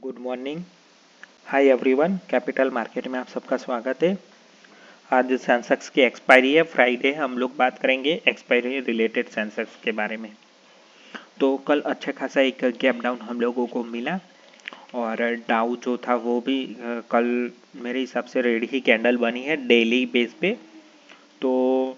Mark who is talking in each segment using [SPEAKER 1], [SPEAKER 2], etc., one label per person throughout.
[SPEAKER 1] Good morning. Hi everyone, capital market में आप सबका स्वागत है। आज सेंसेक्स की एक्सपायरी है, फ्राइडे। हम लोग बात करेंगे एक्सपायरी रिलेटेड सेंसेक्स के बारे में। तो कल अच्छा खासा एक गैप डाउन हम लोगों को मिला और डाउ जो था वो भी कल मेरे हिसाब से रेड ही कैंडल बनी है डेली बेस पे। तो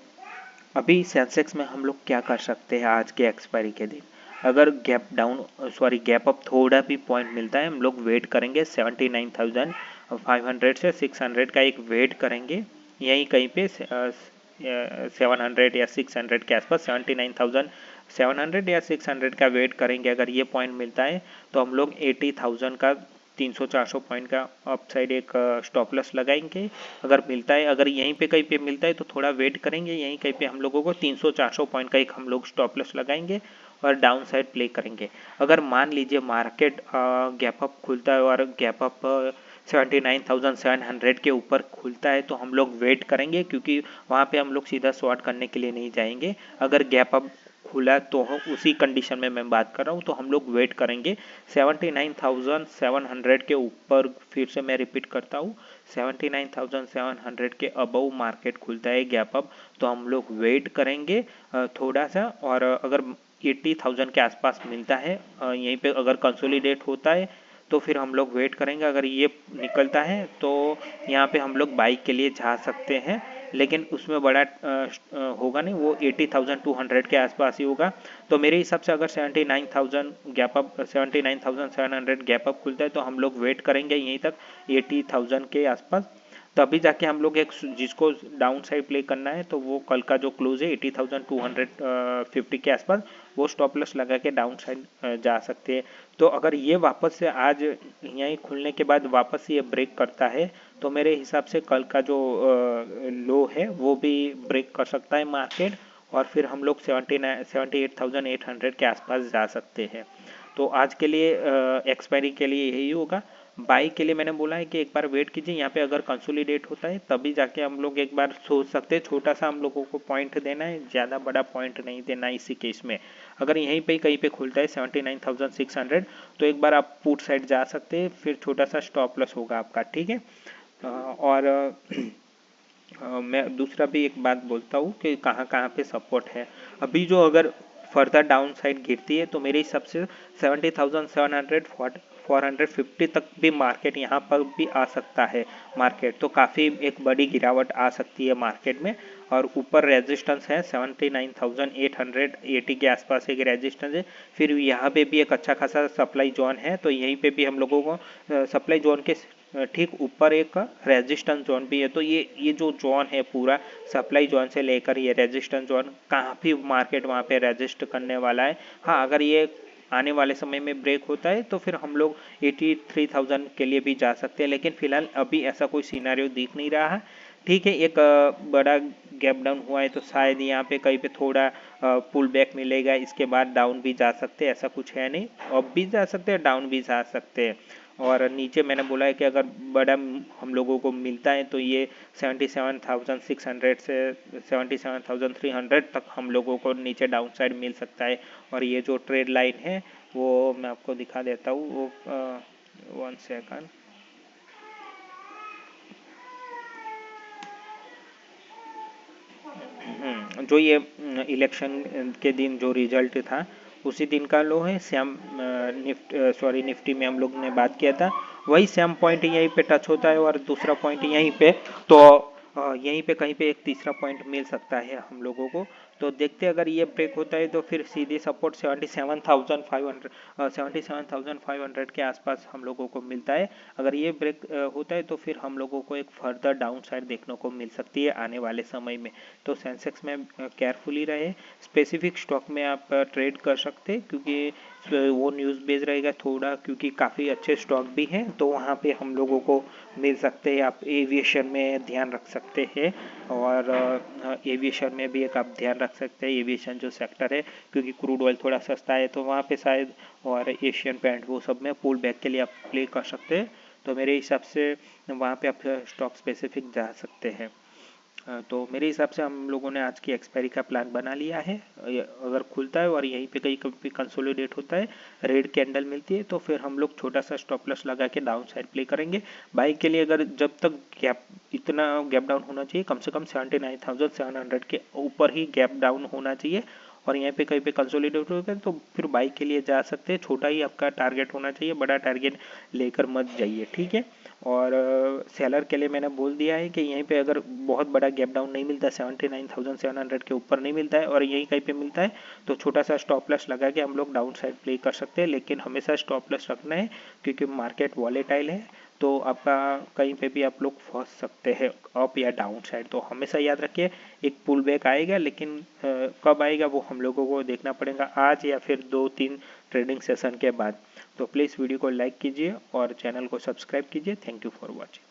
[SPEAKER 1] अभी सेंसेक्स में हम लोग क्या कर सकते हैं आज के एक्सपायरी के दिन? अगर गैप अप थोड़ा भी पॉइंट मिलता है, हम लोग वेट करेंगे 79,500 से 600 का एक वेट करेंगे। यहीं कहीं पे 700 या 600 के आसपास 79,700 या 600 का वेट करेंगे। अगर ये पॉइंट मिलता है तो हम लोग 80,000 का 300-400 पॉइंट का अपसाइड एक स्टॉप लॉस लगाएंगे। अगर मिलता है, अगर यहीं पे कहीं पे मिलता है तो थोड़ा वेट करेंगे। यहीं कहीं पे हम लोगों को 300-400 पॉइंट का एक हम लोग स्टॉप लॉस लगाएंगे और डाउन साइड प्ले करेंगे। अगर मान लीजिए मार्केट गैप अप खुलता है और गैप अप 79,700 के ऊपर खुलता है तो हम लोग वेट करेंगे, क्योंकि वहाँ पे हम लोग सीधा शॉर्ट करने के लिए नहीं जाएंगे। अगर गैप अप खुला तो उसी कंडीशन में मैं बात कर रहा हूँ, तो हम लोग वेट करेंगे 79,700 के ऊपर। फिर से मैं रिपीट करता हूँ, 79,700 के अबव मार्केट खुलता है गैप अप तो हम लोग वेट करेंगे थोड़ा सा। और अगर 80,000 के आसपास मिलता है, यहीं पे अगर कंसोलिडेट होता है तो फिर हम लोग वेट करेंगे। अगर ये निकलता है तो यहाँ पे हम लोग बाइक के लिए जा सकते हैं, लेकिन उसमें बड़ा होगा नहीं, वो 80,200 के आसपास ही होगा। तो मेरे हिसाब से अगर 79,700 गैप अप खुलता है तो हम लोग वेट करेंगे यहीं तक 80,000 के आसपास। तभी जाके हम लोग एक, जिसको डाउन साइड प्ले करना है तो वो कल का जो क्लोज है 80,250 के आसपास, वो स्टॉप लॉस लगा के डाउन साइड जा सकते हैं। तो अगर ये वापस से आज यहीं खुलने के बाद वापस ये ब्रेक करता है तो मेरे हिसाब से कल का जो लो है वो भी ब्रेक कर सकता है मार्केट, और फिर हम लोग 78,800 के आसपास जा सकते हैं। तो आज के लिए एक्सपायरी के लिए यही होगा। बाई के लिए मैंने बोला है कि एक बार वेट कीजिए, यहाँ पे अगर कंसोलिडेट होता है तभी जाके हम लोग एक बार सोच सकते हैं। छोटा सा हम लोगों को पॉइंट देना है, ज़्यादा बड़ा पॉइंट नहीं देना है इसी केस में। अगर यहीं पे कहीं पे खुलता है 79,600 तो एक बार आप पुट साइड जा सकते हैं, फिर छोटा सा स्टॉप लॉस होगा आपका, ठीक है। और मैं दूसरा भी एक बात बोलता हूँ कि कहाँ कहाँ पे सपोर्ट है। अभी जो अगर फर्दर डाउन साइड गिरती है तो मेरे हिसाब से 70,700 450 तक भी मार्केट यहाँ पर भी आ सकता है। मार्केट तो काफ़ी एक बड़ी गिरावट आ सकती है मार्केट में। और ऊपर रेजिस्टेंस है 79,880 के आसपास एक रेजिस्टेंस है। फिर यहाँ पे भी एक अच्छा खासा सप्लाई जोन है, तो यहीं पे भी हम लोगों को सप्लाई जोन के ठीक ऊपर एक रेजिस्टेंस जोन भी है। तो ये जो जोन है पूरा सप्लाई जोन से लेकर ये रेजिस्टेंस जोन, काफ़ी मार्केट वहाँ पे रेजिस्ट करने वाला है। हाँ, अगर ये आने वाले समय में ब्रेक होता है तो फिर हम लोग 83,000 के लिए भी जा सकते हैं, लेकिन फिलहाल अभी ऐसा कोई सिनेरियो दिख नहीं रहा है। ठीक है, एक बड़ा गैप डाउन हुआ है तो शायद यहाँ पे कहीं पे थोड़ा पुल बैक मिलेगा, इसके बाद डाउन भी जा सकते हैं, ऐसा कुछ है नहीं। अप भी जा सकते हैं, डाउन भी जा सकते हैं। और नीचे मैंने बोला है कि अगर बड़ा हम लोगों को मिलता है तो ये 77,600 से 77,300 तक हम लोगों को नीचे डाउन साइड मिल सकता है। और ये जो ट्रेड लाइन है वो मैं आपको दिखा देता हूँ, वो 1 सेकंड। जो ये इलेक्शन के दिन जो रिजल्ट था उसी दिन का लो है। निफ्टी में हम लोग ने बात किया था, वही सेम पॉइंट यहीं पे टच होता है और दूसरा पॉइंट यहीं पे। तो यहीं पे कहीं पे एक तीसरा पॉइंट मिल सकता है हम लोगों को। तो देखते हैं, अगर ये ब्रेक होता है तो फिर सीधे सपोर्ट 77,500 के आसपास हम लोगों को मिलता है। अगर ये ब्रेक होता है तो फिर हम लोगों को एक फर्दर डाउन साइड देखने को मिल सकती है आने वाले समय में। तो सेंसेक्स में केयरफुली रहे। स्पेसिफिक स्टॉक में आप ट्रेड कर सकते हैं, क्योंकि वो न्यूज़ बेस्ड रहेगा थोड़ा, क्योंकि काफ़ी अच्छे स्टॉक भी हैं तो वहाँ पे हम लोगों को मिल सकते हैं। आप एविएशन में ध्यान रख सकते हैं, और एविएशन में भी एक आप ध्यान रख सकते हैं, एविएशन जो सेक्टर है, क्योंकि क्रूड ऑयल थोड़ा सस्ता है तो वहाँ पे शायद, और एशियन पेंट वो सब में पुल बैक के लिए आप प्ले कर सकते हैं। तो मेरे हिसाब से वहाँ पे आप स्टॉक स्पेसिफिक जा सकते हैं। तो मेरे हिसाब से हम लोगों ने आज की एक्सपायरी का प्लान बना लिया है। अगर खुलता है और यहीं पे कहीं कंसोलिडेट होता है, रेड कैंडल मिलती है, तो फिर हम लोग छोटा सा स्टॉप लॉस लगा के डाउन साइड प्ले करेंगे। बाई के लिए अगर जब तक गैप इतना गैप डाउन होना चाहिए, कम से कम 79,700 के ऊपर ही गैप डाउन होना चाहिए और यहाँ पे कहीं पे कंसोलिडेट हो गया तो फिर बाई के लिए जा सकते हैं। छोटा ही आपका टारगेट होना चाहिए, बड़ा टारगेट लेकर मत जाइए, ठीक है। और सेलर के लिए मैंने बोल दिया है कि यहीं पे अगर बहुत बड़ा गैप डाउन नहीं मिलता, 79,700 के ऊपर नहीं मिलता है और यहीं कहीं पे मिलता है तो छोटा सा स्टॉप लॉस लगा के हम लोग डाउन साइड प्ले कर सकते हैं। लेकिन हमेशा स्टॉप लॉस रखना है क्योंकि मार्केट वॉलेटाइल है, तो आपका कहीं पे भी आप लोग फंस सकते हैं अप या डाउन साइड। तो हमेशा याद रखिए एक पुल बैक आएगा, लेकिन कब आएगा वो हम लोगों को देखना पड़ेगा, आज या फिर 2-3 ट्रेडिंग सेशन के बाद। तो प्लीज़ वीडियो को लाइक कीजिए और चैनल को सब्सक्राइब कीजिए। Thank you for watching.